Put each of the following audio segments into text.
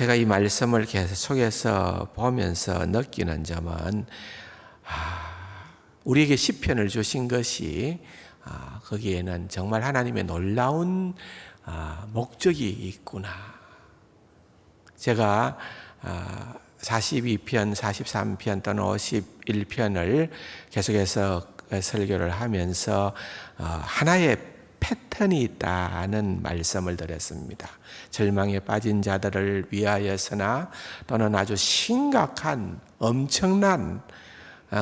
제가 이 말씀을 계속해서 보면서 느끼는 점은 우리에게 시편을 주신 것이 거기에는 정말 하나님의 놀라운 목적이 있구나. 제가 42편, 43편 또는 51편을 계속해서 설교를 하면서 하나의 패턴이 있다는 말씀을 드렸습니다. 절망에 빠진 자들을 위하여서나 또는 아주 심각한 엄청난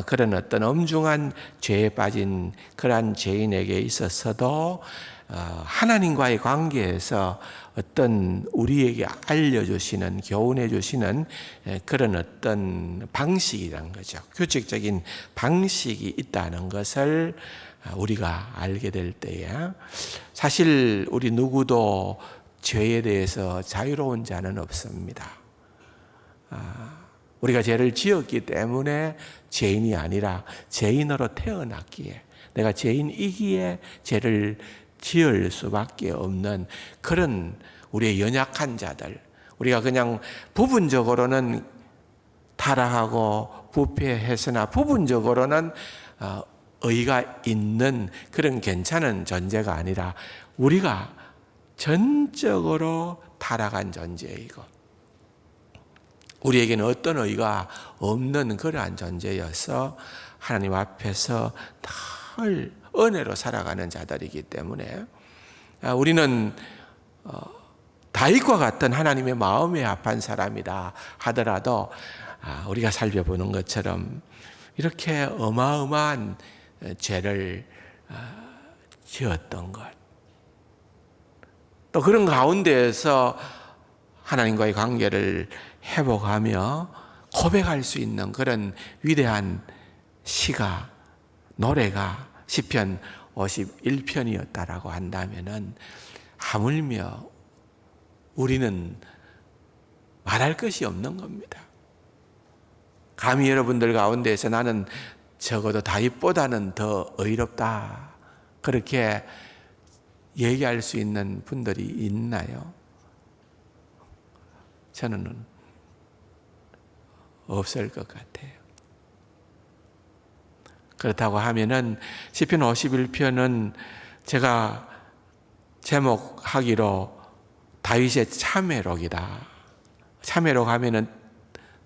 그런 어떤 엄중한 죄에 빠진 그러한 죄인에게 있어서도 하나님과의 관계에서 어떤 우리에게 알려주시는, 교훈해 주시는 그런 어떤 방식이라는 거죠. 규칙적인 방식이 있다는 것을 우리가 알게 될 때에 사실 우리 누구도 죄에 대해서 자유로운 자는 없습니다. 우리가 죄를 지었기 때문에 죄인이 아니라 죄인으로 태어났기에, 내가 죄인이기에 죄를 지을 수밖에 없는 그런 우리의 연약한 자들, 우리가 그냥 부분적으로는 타락하고 부패했으나 부분적으로는 의가 있는 그런 괜찮은 존재가 아니라 우리가 전적으로 타락한 존재이고 우리에게는 어떤 의가 없는 그러한 존재여서 하나님 앞에서 늘 은혜로 살아가는 자들이기 때문에 우리는 다윗과 같은 하나님의 마음에 합한 사람이다 하더라도 우리가 살펴보는 것처럼 이렇게 어마어마한 죄를 지었던 것, 또 그런 가운데에서 하나님과의 관계를 회복하며 고백할 수 있는 그런 위대한 시가, 노래가 시편 51편이었다라고 한다면은 하물며 우리는 말할 것이 없는 겁니다. 감히 여러분들 가운데에서 나는 적어도 다윗보다는 더 의롭다, 그렇게 얘기할 수 있는 분들이 있나요? 저는 없을 것 같아요. 그렇다고 하면은 시편 51편은 제가 제목하기로 다윗의 참회록이다. 참회록 하면은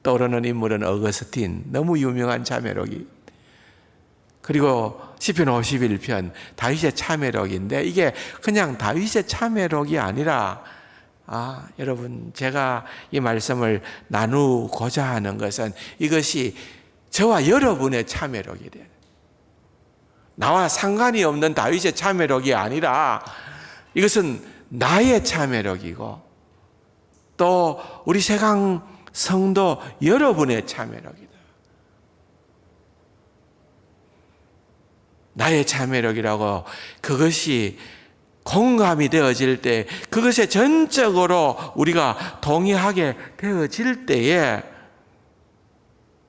떠오르는 인물은 어거스틴, 너무 유명한 참회록이. 그리고 시편 51편 다윗의 참회록인데 이게 그냥 다윗의 참회록이 아니라 여러분, 제가 이 말씀을 나누고자 하는 것은 이것이 저와 여러분의 참회록이 돼요. 나와 상관이 없는 다윗의 참회록이 아니라 이것은 나의 참회록이고 또 우리 세강 성도 여러분의 참회록이다. 나의 참회록이라고 그것이 공감이 되어질 때, 그것에 전적으로 우리가 동의하게 되어질 때에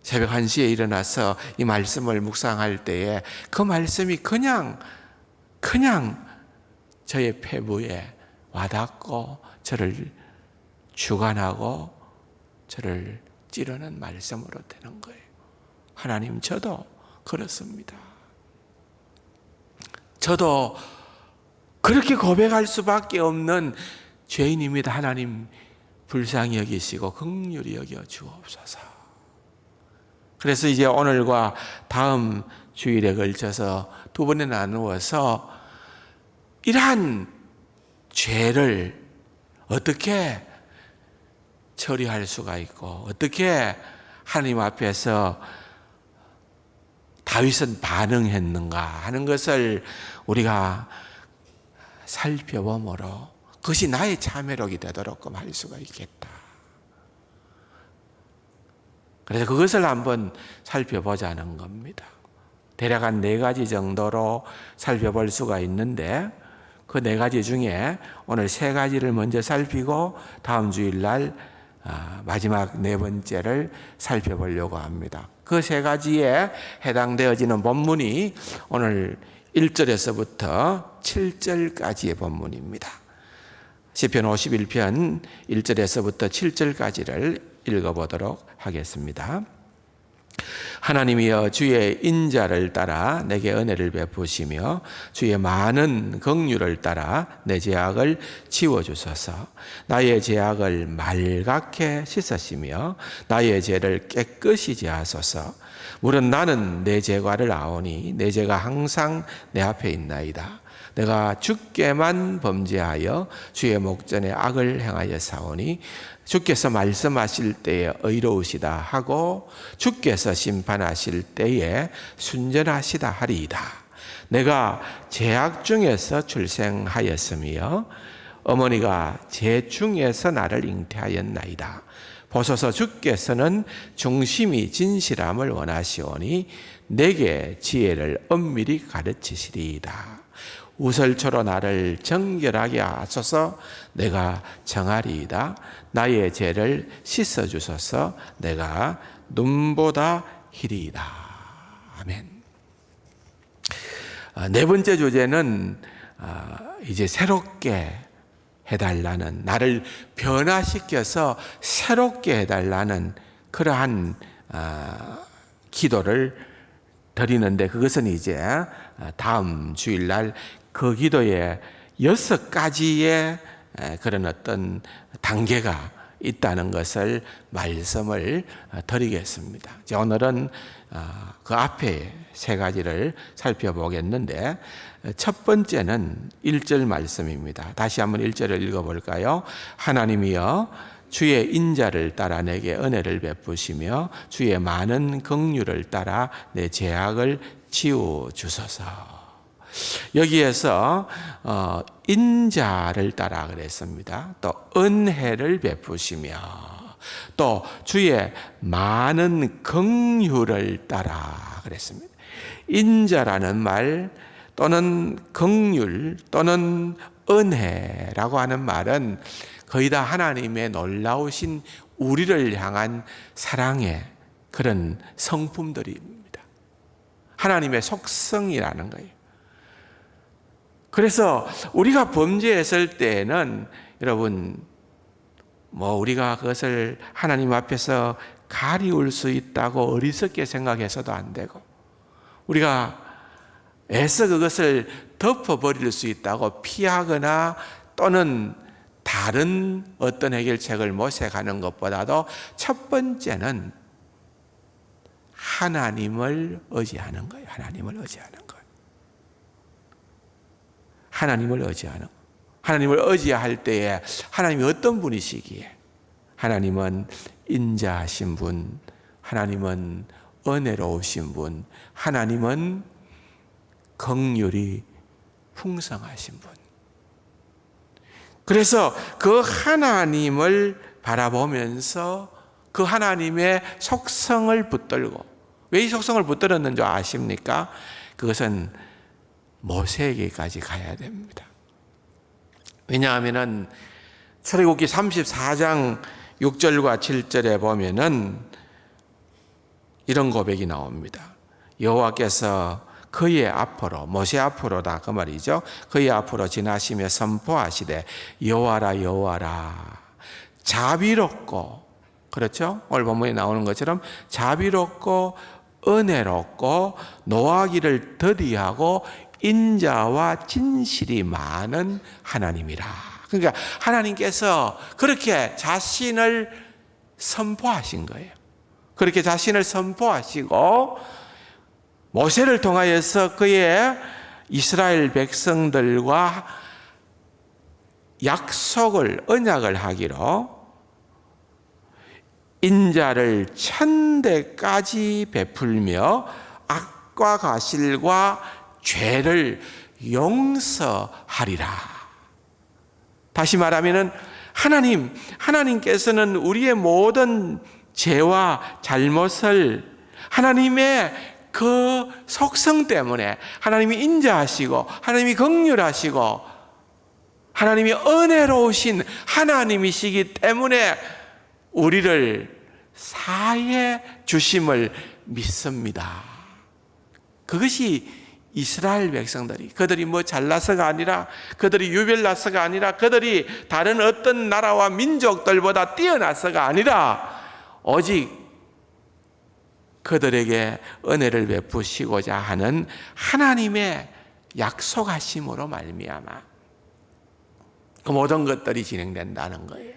새벽 1시에 일어나서 이 말씀을 묵상할 때에 그 말씀이 그냥 저의 폐부에 와닿고 저를 주관하고 저를 찌르는 말씀으로 되는 거예요. 하나님, 저도 그렇습니다. 저도 그렇게 고백할 수밖에 없는 죄인입니다. 하나님, 불쌍히 여기시고 긍휼히 여겨 주옵소서. 그래서 이제 오늘과 다음 주일에 걸쳐서 두 번에 나누어서 이러한 죄를 어떻게 처리할 수가 있고 어떻게 하나님 앞에서 다윗은 반응했는가 하는 것을 우리가 살펴보므로 그것이 나의 참회록이 되도록 할 수가 있겠다. 그래서 그것을 한번 살펴보자는 겁니다. 대략 한 4가지 정도로 살펴볼 수가 있는데 그 4가지 중에 오늘 3가지를 먼저 살피고 다음 주일날 마지막 4번째를 살펴보려고 합니다. 그 3가지에 해당되어지는 본문이 오늘 1절에서부터 7절까지의 본문입니다. 시편 51편 1절에서부터 7절까지를 읽어보도록 하겠습니다. 하나님이여 주의 인자를 따라 내게 은혜를 베푸시며 주의 많은 긍휼을 따라 내 죄악을 지워주소서. 나의 죄악을 말갛게 씻으시며 나의 죄를 깨끗이 제하소서. 물은 나는 내 죄과를 아오니 내 죄가 항상 내 앞에 있나이다. 내가 주께만 범죄하여 주의 목전에 악을 행하여 사오니 주께서 말씀하실 때에 의로우시다 하고 주께서 심판하실 때에 순전하시다 하리이다. 내가 죄악 중에서 출생하였으며 어머니가 죄 중에서 나를 잉태하였나이다. 보소서 주께서는 중심이 진실함을 원하시오니 내게 지혜를 엄밀히 가르치시리이다. 우설초로 나를 정결하게 하소서. 내가 정하리이다. 나의 죄를 씻어주소서. 내가 눈보다 희리이다. 아멘. 네 번째 주제는 이제 새롭게 해달라는, 나를 변화시켜서 새롭게 해달라는 그러한 기도를 드리는데, 그것은 이제 다음 주일날 그 기도에 6가지의 그런 어떤 단계가 있다는 것을 말씀을 드리겠습니다. 오늘은 그 앞에 3가지를 살펴보겠는데, 첫 번째는 1절 말씀입니다. 다시 한번 1절을 읽어볼까요? 하나님이여 주의 인자를 따라 내게 은혜를 베푸시며 주의 많은 긍휼을 따라 내 죄악을 지워주소서. 여기에서 인자를 따라 그랬습니다. 또 은혜를 베푸시며 또 주의 많은 긍휼을 따라 그랬습니다. 인자라는 말 또는 긍휼 또는 은혜라고 하는 말은 거의 다 하나님의 놀라우신 우리를 향한 사랑의 그런 성품들입니다. 하나님의 속성이라는 거예요. 그래서 우리가 범죄했을 때에는 여러분, 우리가 그것을 하나님 앞에서 가리울 수 있다고 어리석게 생각해서도 안 되고, 우리가 애써 그것을 덮어버릴 수 있다고 피하거나 또는 다른 어떤 해결책을 모색하는 것보다도 첫 번째는 하나님을 의지하는 거예요. 하나님을 의지하는 거예요. 하나님을 의지하는 거예요. 하나님을 의지할 때에 하나님이 어떤 분이시기에? 하나님은 인자하신 분, 하나님은 은혜로우신 분, 하나님은 긍휼이 풍성하신 분. 그래서 그 하나님을 바라보면서 그 하나님의 속성을 붙들고, 왜 이 속성을 붙들었는 줄 아십니까? 그것은 모세에게까지 가야 됩니다. 왜냐하면 출애굽기 34장 6절과 7절에 보면은 이런 고백이 나옵니다. 여호와께서 그의 앞으로, 모세 앞으로다 그 말이죠. 그의 앞으로 지나시며 선포하시되 여호와라 여호와라 자비롭고, 그렇죠? 오늘 본문에 나오는 것처럼 자비롭고 은혜롭고 노하기를 더디하고 인자와 진실이 많은 하나님이라. 그러니까 하나님께서 그렇게 자신을 선포하신 거예요. 그렇게 자신을 선포하시고 모세를 통하여서 그의 이스라엘 백성들과 약속을, 언약을 하기로 인자를 1000대까지 베풀며 악과 과실과 죄를 용서하리라. 다시 말하면 하나님께서는 우리의 모든 죄와 잘못을 하나님의 그 속성 때문에, 하나님이 인자하시고 하나님이 긍휼하시고 하나님이 은혜로우신 하나님이시기 때문에 우리를 사해 주심을 믿습니다. 그것이 이스라엘 백성들이, 그들이 뭐 잘나서가 아니라, 그들이 유별나서가 아니라, 그들이 다른 어떤 나라와 민족들보다 뛰어나서가 아니라 오직 그들에게 은혜를 베푸시고자 하는 하나님의 약속하심으로 말미암아 그 모든 것들이 진행된다는 거예요.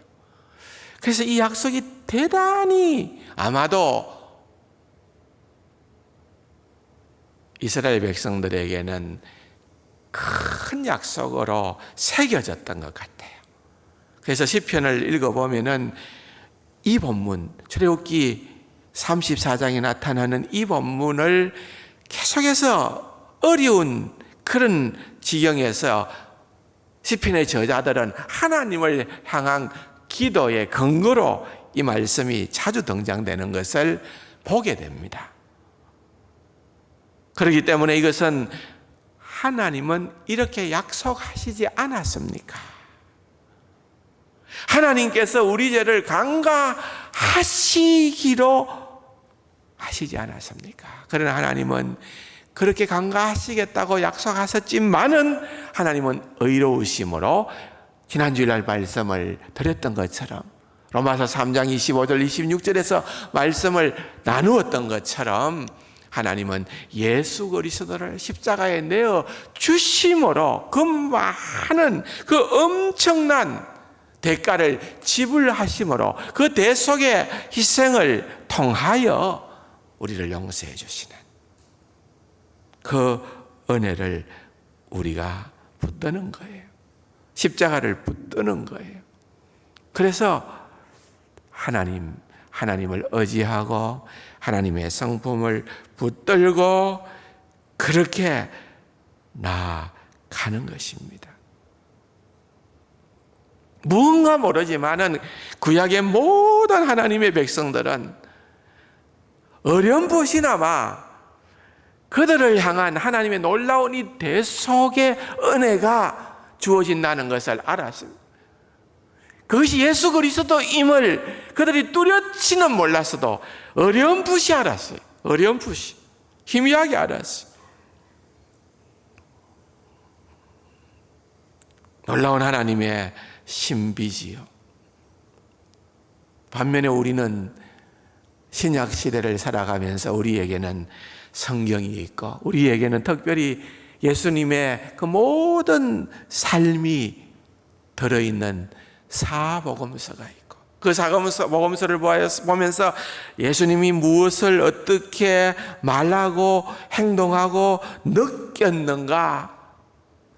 그래서 이 약속이 대단히 아마도 이스라엘 백성들에게는 큰 약속으로 새겨졌던 것 같아요. 그래서 시편을 읽어보면은 이 본문, 출애굽기 34장에 나타나는 이 본문을 계속해서 어려운 그런 지경에서 시편의 저자들은 하나님을 향한 기도의 근거로 이 말씀이 자주 등장되는 것을 보게 됩니다. 그렇기 때문에 이것은 하나님은 이렇게 약속하시지 않았습니까? 하나님께서 우리 죄를 간과하시기로 하시지 않았습니까? 그러나 하나님은 그렇게 간과하시겠다고 약속하셨지만은 하나님은 의로우심으로 지난주일 말씀을 드렸던 것처럼 로마서 3장 25절 26절에서 말씀을 나누었던 것처럼 하나님은 예수 그리스도를 십자가에 내어 주심으로 그 많은 그 엄청난 대가를 지불하심으로 그 대속의 희생을 통하여 우리를 용서해 주시는 그 은혜를 우리가 붙드는 거예요. 십자가를 붙드는 거예요. 그래서 하나님을 의지하고 하나님의 성품을 붙들고 그렇게 나아가는 것입니다. 무언가 모르지만은 구약의 모든 하나님의 백성들은 어렴풋이나마 그들을 향한 하나님의 놀라운 이 대속의 은혜가 주어진다는 것을 알았습니다. 그것이 예수 그리스도임을 그들이 뚜렷이는 몰랐어도 어렴풋이 알았어요. 어렴풋이 희미하게 알았어요. 놀라운 하나님의 신비지요. 반면에 우리는 신약 시대를 살아가면서 우리에게는 성경이 있고 우리에게는 특별히 예수님의 그 모든 삶이 들어있는 사복음서가 있고 그 사복음서를 보면서 예수님이 무엇을 어떻게 말하고 행동하고 느꼈는가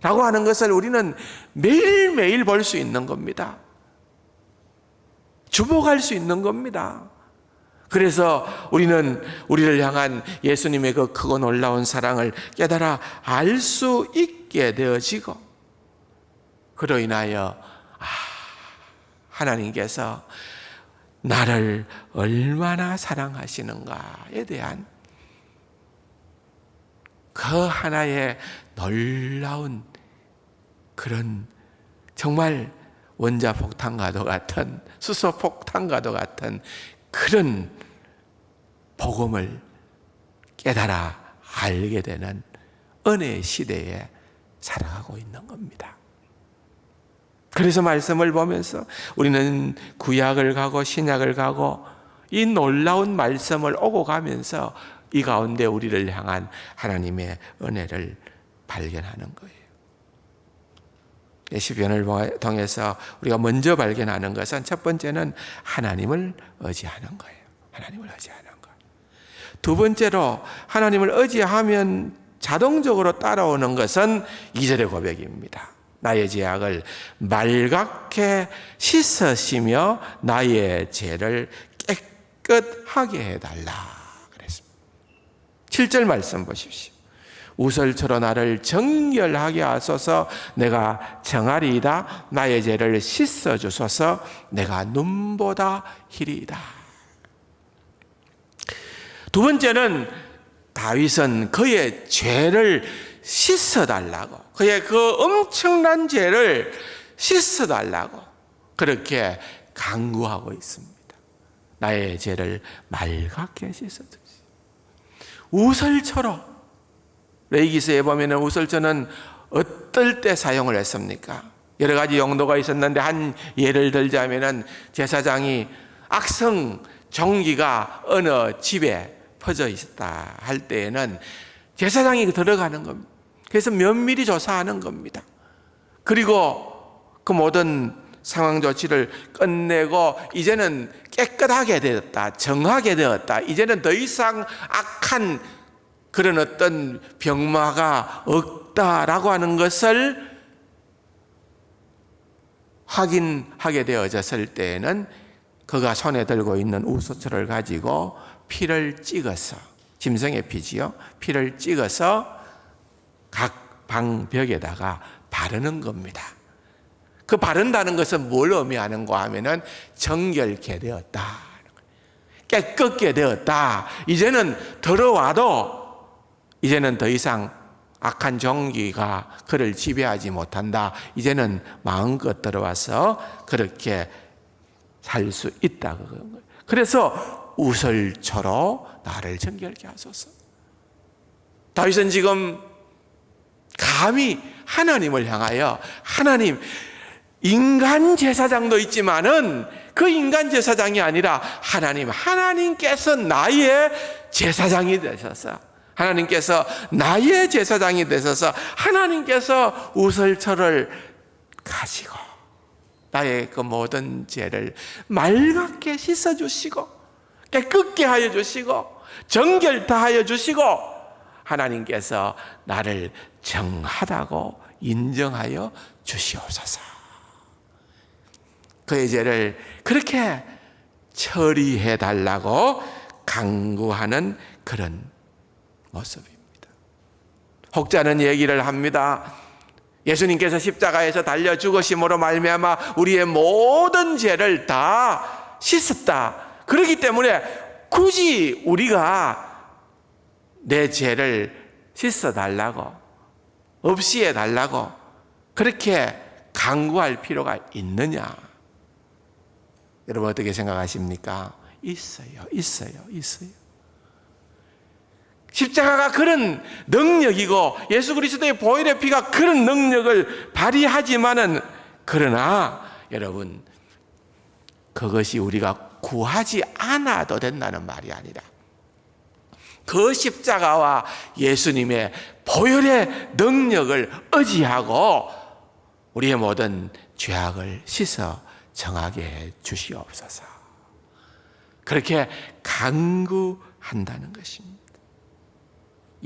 라고 하는 것을 우리는 매일매일 볼 수 있는 겁니다. 주목할 수 있는 겁니다. 그래서 우리는 우리를 향한 예수님의 그 크고 놀라운 사랑을 깨달아 알 수 있게 되어지고 그로 인하여 하나님께서 나를 얼마나 사랑하시는가에 대한 그 하나의 놀라운 그런 정말 원자폭탄과도 같은 수소폭탄과도 같은 그런 복음을 깨달아 알게 되는 은혜의 시대에 살아가고 있는 겁니다. 그래서 말씀을 보면서 우리는 구약을 가고 신약을 가고 이 놀라운 말씀을 오고 가면서 이 가운데 우리를 향한 하나님의 은혜를 발견하는 거예요. 시편을 통해서 우리가 먼저 발견하는 것은 첫 번째는 하나님을 의지하는 거예요. 하나님을 의지하는 것. 두 번째로 하나님을 의지하면 자동적으로 따라오는 것은 2절의 고백입니다. 나의 죄악을 말갛게 씻으시며 나의 죄를 깨끗하게 해달라 그랬습니다. 7절 말씀 보십시오. 우설처럼 나를 정결하게 하소서 내가 정하리이다. 나의 죄를 씻어주소서 내가 눈보다 희리이다. 두 번째는 다윗은 그의 죄를 씻어달라고 그의 그 엄청난 죄를 씻어달라고 그렇게 간구하고 있습니다. 나의 죄를 말갛게 씻어주시. 우설처럼 레위기서에 보면은 우설초는 어떨 때 사용을 했습니까? 여러 가지 용도가 있었는데 한 예를 들자면은 제사장이 악성 종기가 어느 집에 퍼져 있다 할 때에는 제사장이 들어가는 겁니다. 그래서 면밀히 조사하는 겁니다. 그리고 그 모든 상황 조치를 끝내고 이제는 깨끗하게 되었다, 정하게 되었다, 이제는 더 이상 악한 그런 어떤 병마가 없다라고 하는 것을 확인하게 되어졌을 때에는 그가 손에 들고 있는 우소초를 가지고 피를 찍어서, 짐승의 피지요, 피를 찍어서 각 방벽에다가 바르는 겁니다. 그 바른다는 것은 뭘 의미하는가 하면은 정결케 되었다, 깨끗게 되었다, 이제는 들어와도 이제는 더 이상 악한 종기가 그를 지배하지 못한다, 이제는 마음껏 들어와서 그렇게 살 수 있다. 그래서 우설초로 나를 정결케 하소서. 다윗은 지금 감히 하나님을 향하여, 하나님, 인간 제사장도 있지만은 그 인간 제사장이 아니라 하나님께서 나의 제사장이 되셔서, 하나님께서 나의 제사장이 되셔서 하나님께서 우설초를 가지고 나의 그 모든 죄를 맑게 씻어주시고 깨끗게 하여 주시고 정결케 주시고 하나님께서 나를 정하다고 인정하여 주시옵소서. 그의 죄를 그렇게 처리해 달라고 간구하는 그런 모습입니다. 혹자는 얘기를 합니다. 예수님께서 십자가에서 달려 죽으심으로 말미암아 우리의 모든 죄를 다 씻었다. 그렇기 때문에 굳이 우리가 내 죄를 씻어달라고, 없이 해달라고 그렇게 간구할 필요가 있느냐? 여러분 어떻게 생각하십니까? 있어요. 십자가가 그런 능력이고 예수 그리스도의 보혈의 피가 그런 능력을 발휘하지만은, 그러나 여러분 그것이 우리가 구하지 않아도 된다는 말이 아니라 그 십자가와 예수님의 보혈의 능력을 의지하고 우리의 모든 죄악을 씻어 정하게 해 주시옵소서. 그렇게 간구한다는 것입니다.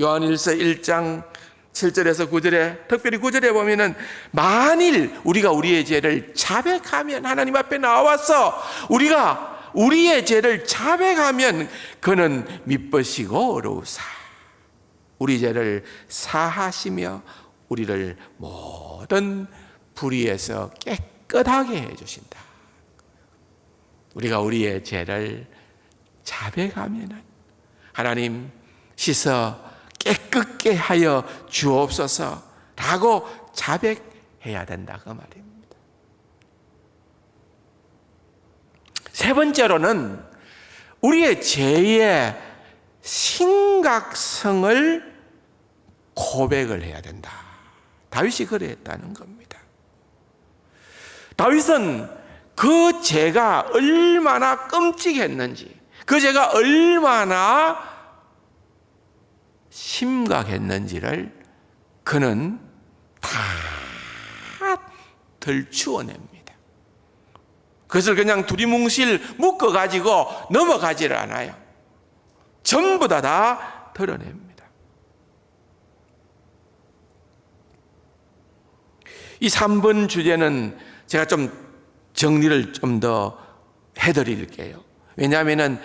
요한일서 1장 7절에서 9절에, 특별히 9절에 보면은 만일 우리가 우리의 죄를 자백하면, 하나님 앞에 나와서 우리가 우리의 죄를 자백하면 그는 미쁘시고 어루사 우리 죄를 사하시며 우리를 모든 불의에서 깨끗하게 해주신다. 우리가 우리의 죄를 자백하면 하나님 씻어 깨끗게 하여 주옵소서 라고 자백해야 된다 그 말입니다. 세 번째로는 우리의 죄의 심각성을 고백을 해야 된다. 다윗이 그랬다는 겁니다. 다윗은 그 죄가 얼마나 끔찍했는지, 그 죄가 얼마나 심각했는지를 그는 다 들추어냅니다. 그것을 그냥 두리뭉실 묶어가지고 넘어가지를 않아요. 전부 다 드러냅니다. 이 3번 주제는 제가 좀 정리를 좀 더 해드릴게요. 왜냐하면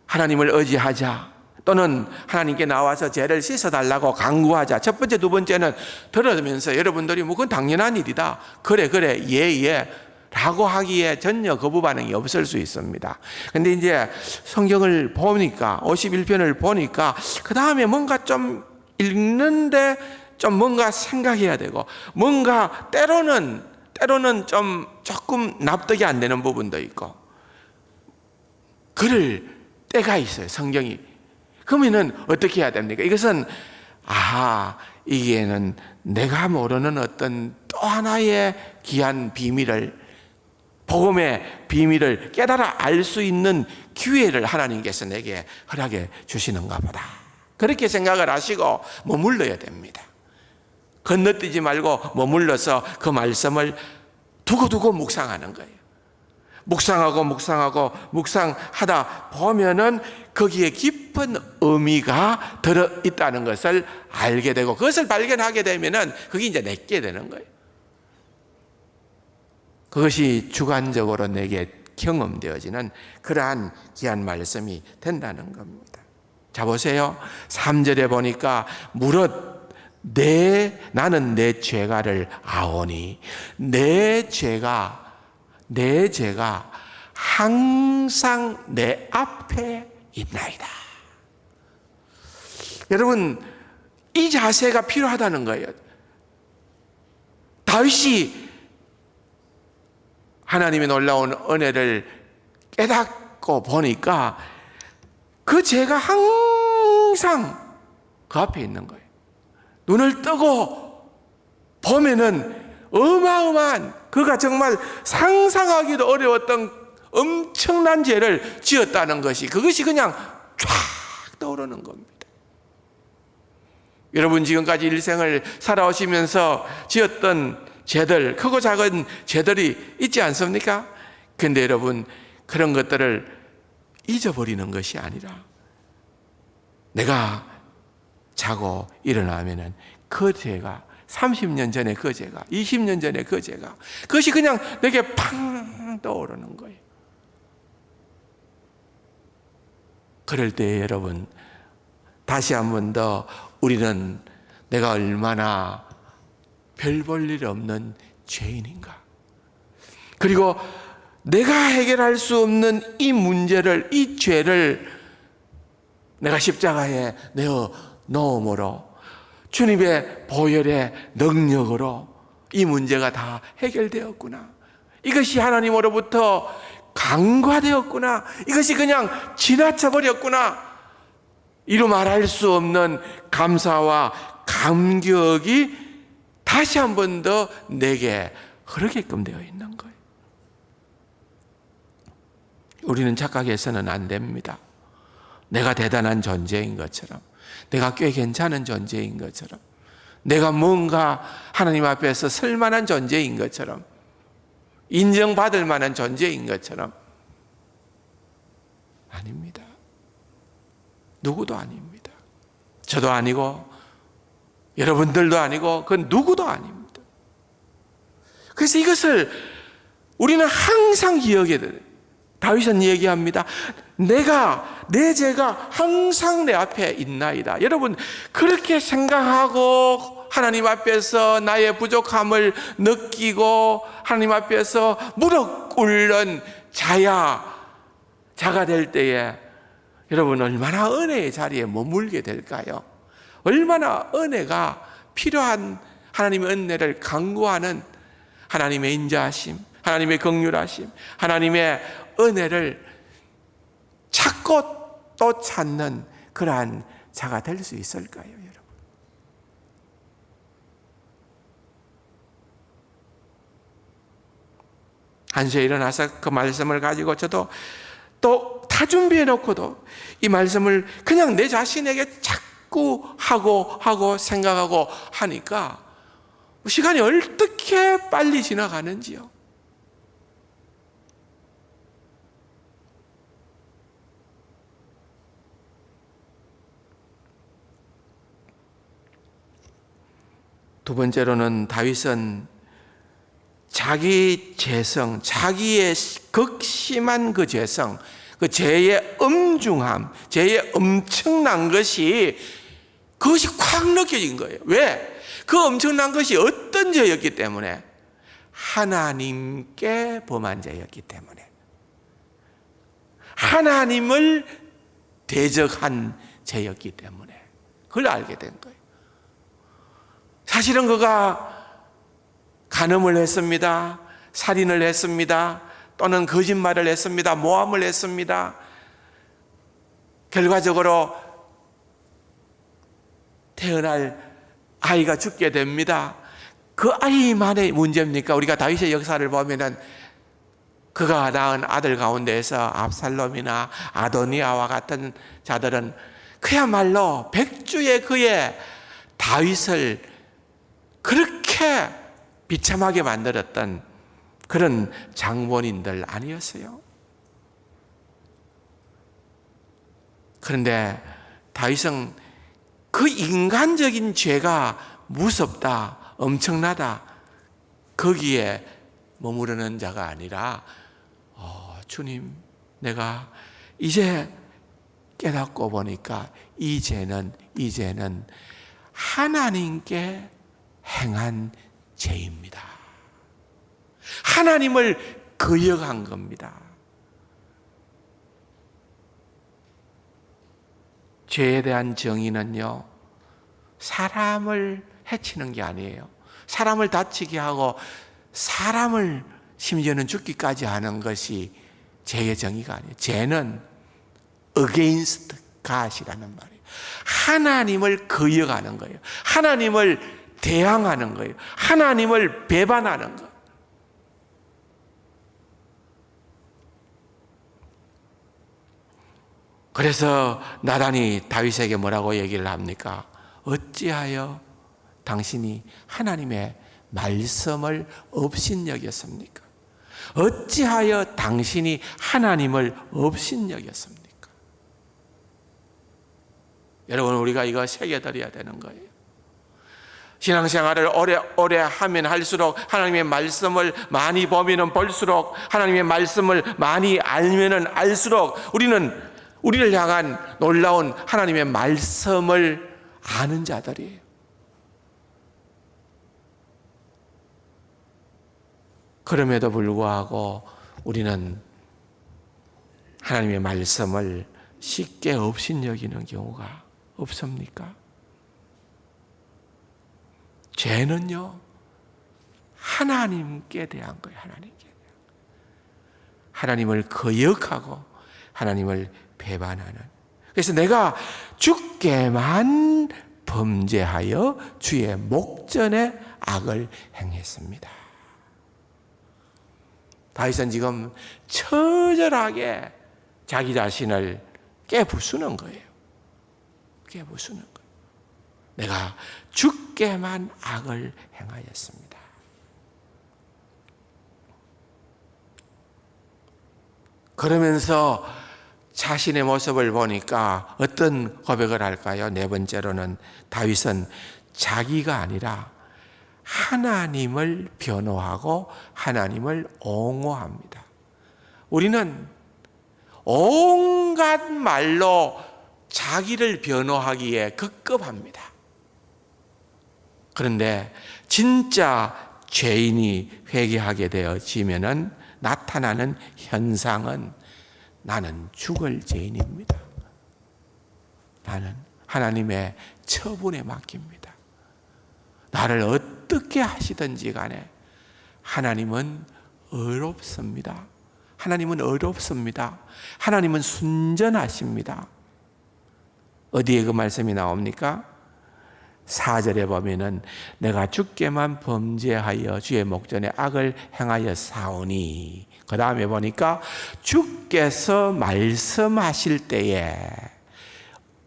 하나님을 의지하자, 또는 하나님께 나와서 죄를 씻어달라고 간구하자. 첫 번째, 두 번째는 들으면서 여러분들이 뭐 그건 당연한 일이다, 그래 예 라고 하기에 전혀 거부 반응이 없을 수 있습니다. 근데 이제 성경을 보니까, 51편을 보니까 그 다음에 뭔가 좀 읽는데 좀 뭔가 생각해야 되고, 뭔가 때로는 좀 조금 납득이 안 되는 부분도 있고 그럴 때가 있어요, 성경이. 그러면은 어떻게 해야 됩니까? 이것은 아하, 이게는 내가 모르는 어떤 또 하나의 귀한 비밀을, 복음의 비밀을 깨달아 알 수 있는 기회를 하나님께서 내게 허락해 주시는가 보다. 그렇게 생각을 하시고 머물러야 됩니다. 건너뛰지 말고 머물러서 그 말씀을 두고두고 묵상하는 거예요. 묵상하고 묵상하다 보면은 거기에 깊은 의미가 들어있다는 것을 알게 되고, 그것을 발견하게 되면은 그게 이제 내게 되는 거예요. 그것이 주관적으로 내게 경험되어지는 그러한 귀한 말씀이 된다는 겁니다. 자, 보세요. 3절에 보니까 무릇 나는 내 죄가를 아오니 내 죄가 항상 내 앞에 있나이다. 여러분, 이 자세가 필요하다는 거예요. 다윗이 하나님의 놀라운 은혜를 깨닫고 보니까 그 죄가 항상 그 앞에 있는 거예요. 눈을 뜨고 보면은 어마어마한, 그가 정말 상상하기도 어려웠던 엄청난 죄를 지었다는 것이, 그것이 그냥 쫙 떠오르는 겁니다. 여러분, 지금까지 일생을 살아오시면서 지었던 죄들, 크고 작은 죄들이 있지 않습니까? 그런데 여러분, 그런 것들을 잊어버리는 것이 아니라 내가 자고 일어나면은 그 죄가, 30년 전에 그 죄가, 20년 전에 그 죄가, 그것이 그냥 내게 팡 떠오르는 거예요. 그럴 때 여러분, 다시 한 번 더 우리는 내가 얼마나 별 볼 일 없는 죄인인가, 그리고 내가 해결할 수 없는 이 문제를, 이 죄를 내가 십자가에 내어 넣음으로, 주님의 보혈의 능력으로 이 문제가 다 해결되었구나, 이것이 하나님으로부터 간과되었구나, 이것이 그냥 지나쳐 버렸구나, 이루 말할 수 없는 감사와 감격이 다시 한 번 더 내게 흐르게끔 되어 있는 거예요. 우리는 착각해서는 안 됩니다. 내가 대단한 존재인 것처럼, 내가 꽤 괜찮은 존재인 것처럼, 내가 뭔가 하나님 앞에서 쓸만한 존재인 것처럼, 인정받을 만한 존재인 것처럼. 아닙니다. 누구도 아닙니다. 저도 아니고 여러분들도 아니고 그 누구도 아닙니다. 그래서 이것을 우리는 항상 기억해야 돼요. 다윗은 얘기합니다. 내 죄가 항상 내 앞에 있나이다. 여러분, 그렇게 생각하고 하나님 앞에서 나의 부족함을 느끼고 하나님 앞에서 무릎 꿇는 자가 될 때에 여러분, 얼마나 은혜의 자리에 머물게 될까요? 얼마나 은혜가 필요한, 하나님의 은혜를 간구하는 하나님의 인자하심, 하나님의 긍휼하심, 하나님의 은혜를 찾고 또 찾는 그러한 자가 될 수 있을까요, 여러분? 한시에 일어나서 그 말씀을 가지고 저도 또 다 준비해 놓고도 이 말씀을 그냥 내 자신에게 자꾸 하고 생각하고 하니까 시간이 어떻게 빨리 지나가는지요. 두 번째로는 다윗은 자기 죄성, 자기의 극심한 그 죄성, 그 죄의 엄중함, 죄의 엄청난 것이, 그것이 확 느껴진 거예요. 왜? 그 엄청난 것이 어떤 죄였기 때문에? 하나님께 범한 죄였기 때문에, 하나님을 대적한 죄였기 때문에 그걸 알게 된 거예요. 사실은 그가 간음을 했습니다. 살인을 했습니다. 또는 거짓말을 했습니다. 모함을 했습니다. 결과적으로 태어날 아이가 죽게 됩니다. 그 아이만의 문제입니까? 우리가 다윗의 역사를 보면은 그가 낳은 아들 가운데에서 압살롬이나 아도니아와 같은 자들은 그야말로 백주의 그의 다윗을 그렇게 비참하게 만들었던 그런 장본인들 아니었어요. 그런데 다윗은 그 인간적인 죄가 무섭다, 엄청나다, 거기에 머무르는 자가 아니라 주님, 내가 이제 깨닫고 보니까 이 죄는 하나님께 행한 죄입니다. 하나님을 거역한 겁니다. 죄에 대한 정의는요, 사람을 해치는 게 아니에요. 사람을 다치게 하고 사람을 심지어는 죽기까지 하는 것이 죄의 정의가 아니에요. 죄는 against God이라는 말이에요. 하나님을 거역하는 거예요. 하나님을 대항하는 거예요. 하나님을 배반하는 거예요. 그래서 나단이 다윗에게 뭐라고 얘기를 합니까? 어찌하여 당신이 하나님의 말씀을 업신여겼습니까? 어찌하여 당신이 하나님을 업신여겼습니까? 여러분, 우리가 이거 새겨드려야 되는 거예요. 신앙생활을 오래 하면 할수록, 하나님의 말씀을 많이 보면 볼수록, 하나님의 말씀을 많이 알면 알수록 우리를 향한 놀라운 하나님의 말씀을 아는 자들이에요. 그럼에도 불구하고 우리는 하나님의 말씀을 쉽게 업신여기는 경우가 없습니까? 죄는요, 하나님께 대한 거예요. 하나님을 거역하고 하나님을 배반하는. 그래서 내가 주께만 범죄하여 주의 목전에 악을 행했습니다. 다윗은 지금 처절하게 자기 자신을 깨부수는 거예요. 깨부수는 거예요. 내가 주께만 악을 행하였습니다. 그러면서 자신의 모습을 보니까 어떤 고백을 할까요? 네 번째로는 다윗은 자기가 아니라 하나님을 변호하고 하나님을 옹호합니다. 우리는 온갖 말로 자기를 변호하기에 급급합니다. 그런데 진짜 죄인이 회개하게 되어지면은 나타나는 현상은 나는 죽을 죄인입니다. 나는 하나님의 처분에 맡깁니다. 나를 어떻게 하시든지 간에 하나님은 의롭습니다. 하나님은 의롭습니다. 하나님은 순전하십니다. 어디에 그 말씀이 나옵니까? 4절에 보면은 내가 주께만 범죄하여 주의 목전에 악을 행하여 사오니, 그 다음에 보니까 주께서 말씀하실 때에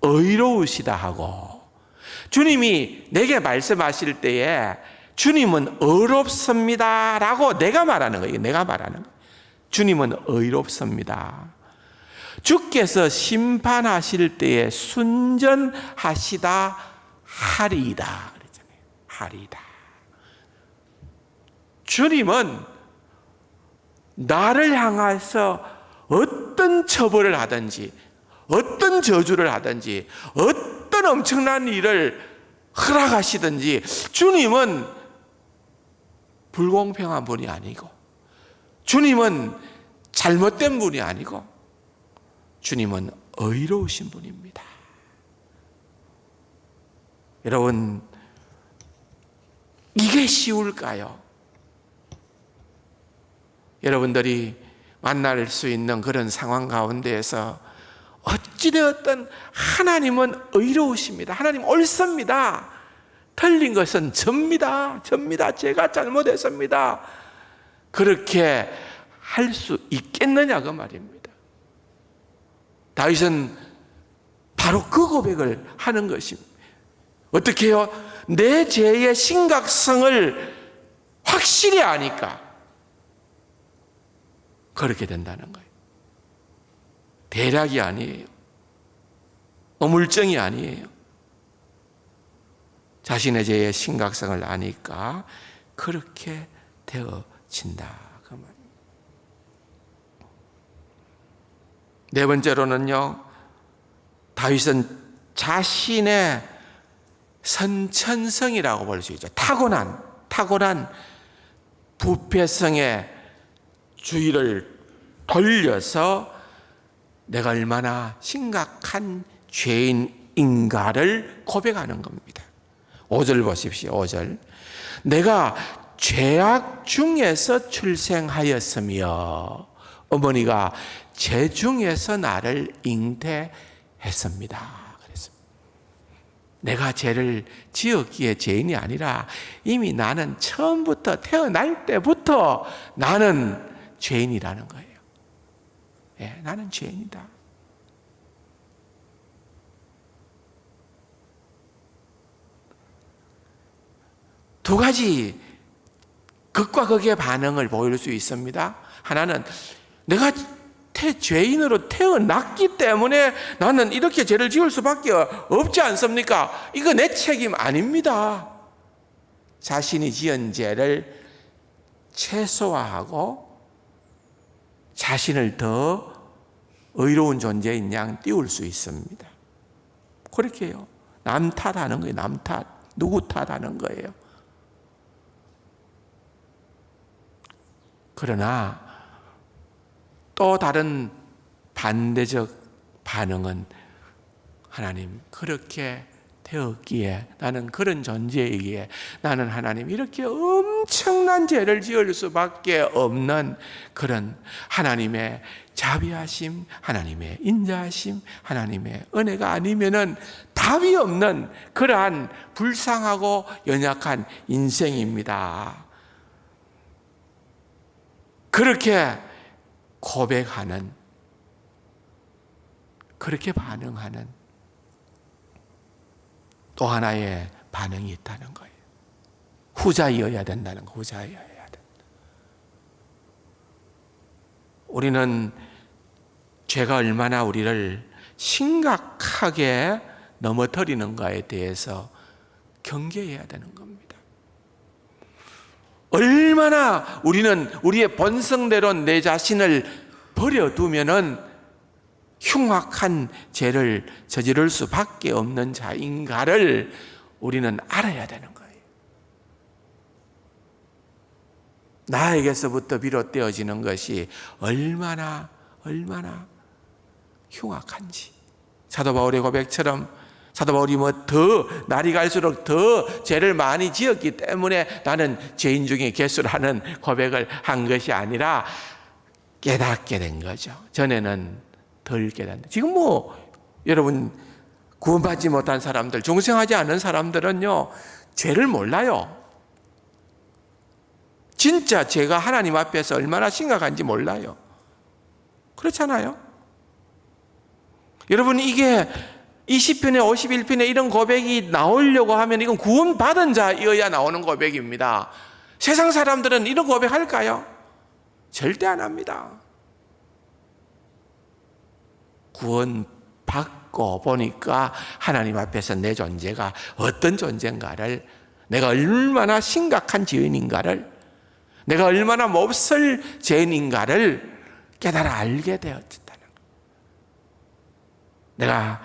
의로우시다 하고, 주님이 내게 말씀하실 때에 주님은 의롭습니다 라고 내가 말하는 거예요. 내가 말하는 거예요. 주님은 의롭습니다. 주께서 심판하실 때에 순전하시다 하리이다 그랬잖아요. 하리이다. 주님은 나를 향해서 어떤 처벌을 하든지, 어떤 저주를 하든지, 어떤 엄청난 일을 허락하시든지, 주님은 불공평한 분이 아니고, 주님은 잘못된 분이 아니고, 주님은 의로우신 분입니다. 여러분, 이게 쉬울까요? 여러분들이 만날 수 있는 그런 상황 가운데에서 어찌되었든 하나님은 의로우십니다. 하나님 옳습니다. 틀린 것은 접니다. 제가 잘못했습니다. 그렇게 할 수 있겠느냐 그 말입니다. 다윗은 바로 그 고백을 하는 것입니다. 어떻게 해요? 내 죄의 심각성을 확실히 아니까 그렇게 된다는 거예요. 대략이 아니에요. 어물쩡이 아니에요. 자신의 죄의 심각성을 아니까 그렇게 되어진다 그 말입니다. 네 번째로는요, 다윗은 자신의 선천성이라고 볼 수 있죠. 타고난 부패성의 주의를 돌려서 내가 얼마나 심각한 죄인인가를 고백하는 겁니다. 5절 보십시오. 5절. 내가 죄악 중에서 출생하였으며 어머니가 죄 중에서 나를 잉태했습니다. 그랬습니다. 내가 죄를 지었기에 죄인이 아니라 이미 나는 처음부터 태어날 때부터 나는 죄인이라는 거예요. 예, 나는 죄인이다. 두 가지 극과 극의 반응을 보일 수 있습니다. 하나는 내가 죄인으로 태어났기 때문에 나는 이렇게 죄를 지을 수밖에 없지 않습니까? 이거 내 책임 아닙니다. 자신이 지은 죄를 최소화하고 자신을 더 의로운 존재인 양 띄울 수 있습니다. 그렇게 해요. 남 탓하는 거예요. 남 탓. 누구 탓하는 거예요. 그러나 또 다른 반대적 반응은 하나님 그렇게 되었기에 나는 그런 존재이기에 나는 하나님 이렇게 엄청난 죄를 지을 수밖에 없는 그런 하나님의 자비하심, 하나님의 인자하심, 하나님의 은혜가 아니면은 답이 없는 그러한 불쌍하고 연약한 인생입니다. 그렇게 고백하는, 그렇게 반응하는 또 하나의 반응이 있다는 거예요. 후자이어야 된다는 거, 후자이어야 된다. 우리는 죄가 얼마나 우리를 심각하게 넘어뜨리는가에 대해서 경계해야 되는 겁니다. 얼마나 우리는 우리의 본성대로 내 자신을 버려두면은 흉악한 죄를 저지를 수밖에 없는 자인가를 우리는 알아야 되는 거예요. 나에게서부터 비롯되어지는 것이 얼마나 흉악한지. 사도 바울의 고백처럼 사도 바울이 더 날이 갈수록 더 죄를 많이 지었기 때문에 나는 죄인 중에 괴수라는 고백을 한 것이 아니라 깨닫게 된 거죠. 전에는 덜 깨닫는다. 지금 여러분 구원받지 못한 사람들, 중생하지 않은 사람들은요 죄를 몰라요. 진짜 죄가 하나님 앞에서 얼마나 심각한지 몰라요. 그렇잖아요. 여러분 이게 20편에 51편에 이런 고백이 나오려고 하면 이건 구원받은 자이어야 나오는 고백입니다. 세상 사람들은 이런 고백할까요? 절대 안 합니다. 구원받고 보니까 하나님 앞에서 내 존재가 어떤 존재인가를, 내가 얼마나 심각한 죄인인가를, 내가 얼마나 몹쓸 죄인인가를 깨달아 알게 되었다는 거예요. 내가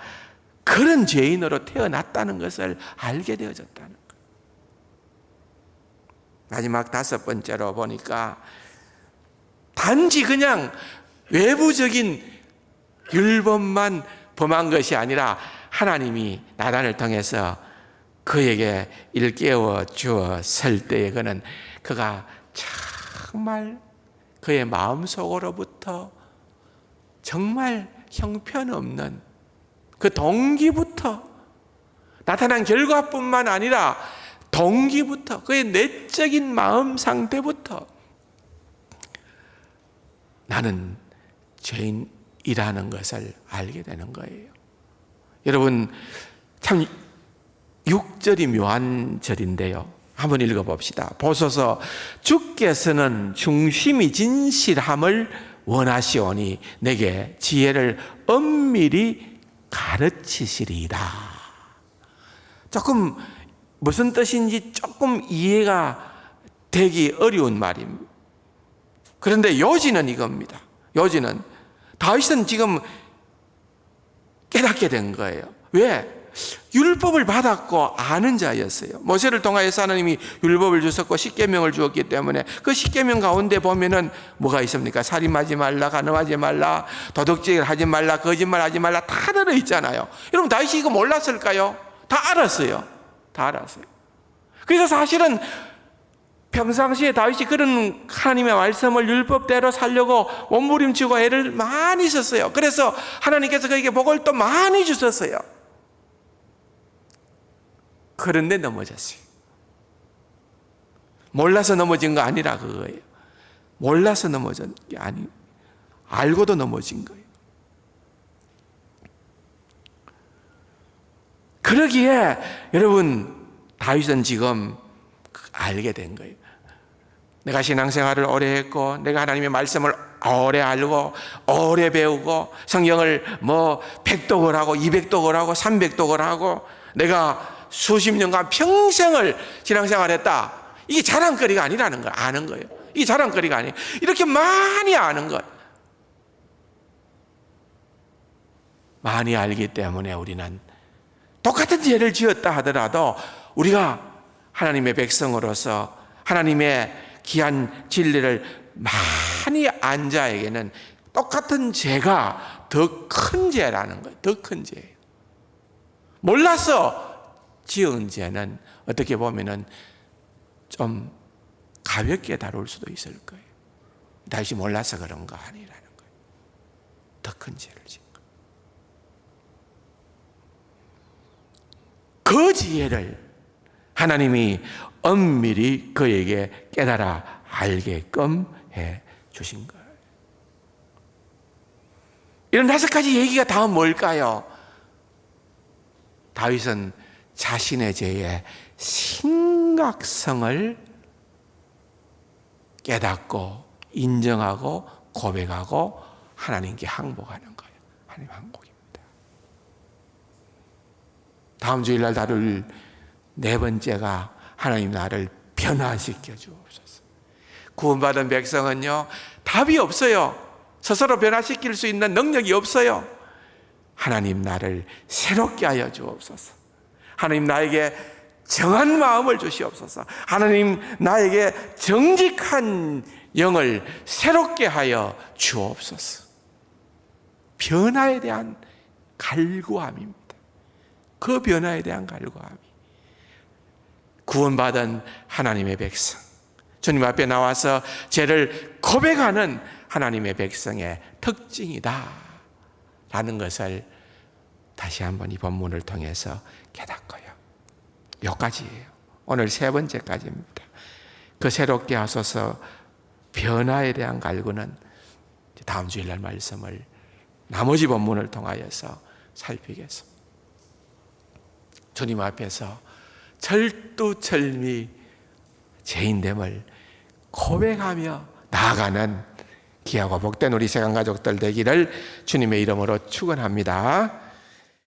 그런 죄인으로 태어났다는 것을 알게 되어졌다는 거예요. 마지막 5번째로 보니까 단지 그냥 외부적인 율법만 범한 것이 아니라 하나님이 나단을 통해서 그에게 일깨워 주었을 때에 그가 정말 그의 마음속으로부터 정말 형편없는 그 동기부터, 나타난 결과뿐만 아니라 동기부터, 그의 내적인 마음 상태부터 나는 죄인이라는 것을 알게 되는 거예요. 여러분, 참 6절이 묘한 절인데요. 한번 읽어봅시다. 보소서, 주께서는 중심이 진실함을 원하시오니 내게 지혜를 엄밀히 가르치시리이다. 조금 무슨 뜻인지 조금 이해가 되기 어려운 말입니다. 그런데 요지는 이겁니다. 요지는 다윗은 지금 깨닫게 된 거예요. 왜? 율법을 받았고 아는 자였어요. 모세를 통하여서 하나님이 율법을 주셨고 십계명을 주었기 때문에 그 십계명 가운데 보면은 뭐가 있습니까? 살인하지 말라, 간음하지 말라, 도둑질 하지 말라, 거짓말하지 말라, 다 들어 있잖아요. 여러분, 다윗이 이거 몰랐을까요? 다 알았어요. 다 알았어요. 그래서 사실은 평상시에 다윗이 그런 하나님의 말씀을 율법대로 살려고 몸부림치고 애를 많이 썼어요. 그래서 하나님께서 그에게 복을 또 많이 주셨어요. 그런데 넘어졌어요. 몰라서 넘어진 거 아니라 그거예요. 몰라서 넘어진 게 아니, 알고도 넘어진 거예요. 그러기에 여러분, 다윗은 지금 알게 된 거예요. 내가 신앙생활을 오래 했고, 내가 하나님의 말씀을 오래 알고, 오래 배우고, 성경을 100독을 하고, 200독을 하고, 300독을 하고, 내가 수십 년간 평생을 신앙생활 했다. 이게 자랑거리가 아니라는 걸 아는 거예요. 이게 자랑거리가 아니에요. 이렇게 많이 아는 것. 많이 알기 때문에 우리는 똑같은 죄를 지었다 하더라도 우리가 하나님의 백성으로서 하나님의 귀한 진리를 많이 안 자에게는 똑같은 죄가 더 큰 죄라는 거예요. 더 큰 죄예요. 몰라서 지은 죄는 어떻게 보면은 좀 가볍게 다룰 수도 있을 거예요. 다시 몰라서 그런 거 아니라는 거예요. 더 큰 죄를 지은 거예요. 그 지혜를 하나님이 엄밀히 그에게 깨달아 알게끔 해 주신 거예요. 이런 5가지 얘기가 다음 뭘까요? 다윗은 자신의 죄의 심각성을 깨닫고 인정하고 고백하고 하나님께 항복하는 거예요. 하나님 항복입니다. 다음 주일날 다룰 4번째가 하나님 나를 변화시켜 주옵소서. 구원받은 백성은요, 답이 없어요. 스스로 변화시킬 수 있는 능력이 없어요. 하나님 나를 새롭게 하여 주옵소서. 하나님 나에게 정한 마음을 주시옵소서. 하나님 나에게 정직한 영을 새롭게 하여 주옵소서. 변화에 대한 갈구함입니다. 그 변화에 대한 갈구함이 구원받은 하나님의 백성, 주님 앞에 나와서 죄를 고백하는 하나님의 백성의 특징이다 라는 것을 다시 한번 이 본문을 통해서 깨닫고요. 여기까지예요. 오늘 3번째까지입니다. 그 새롭게 하소서 변화에 대한 갈구는 다음 주일날 말씀을 나머지 본문을 통하여서 살피겠습니다. 주님 앞에서 철두철미 죄인됨을 고백하며 나아가는 귀하고 복된 우리 세간가족들 되기를 주님의 이름으로 축원합니다.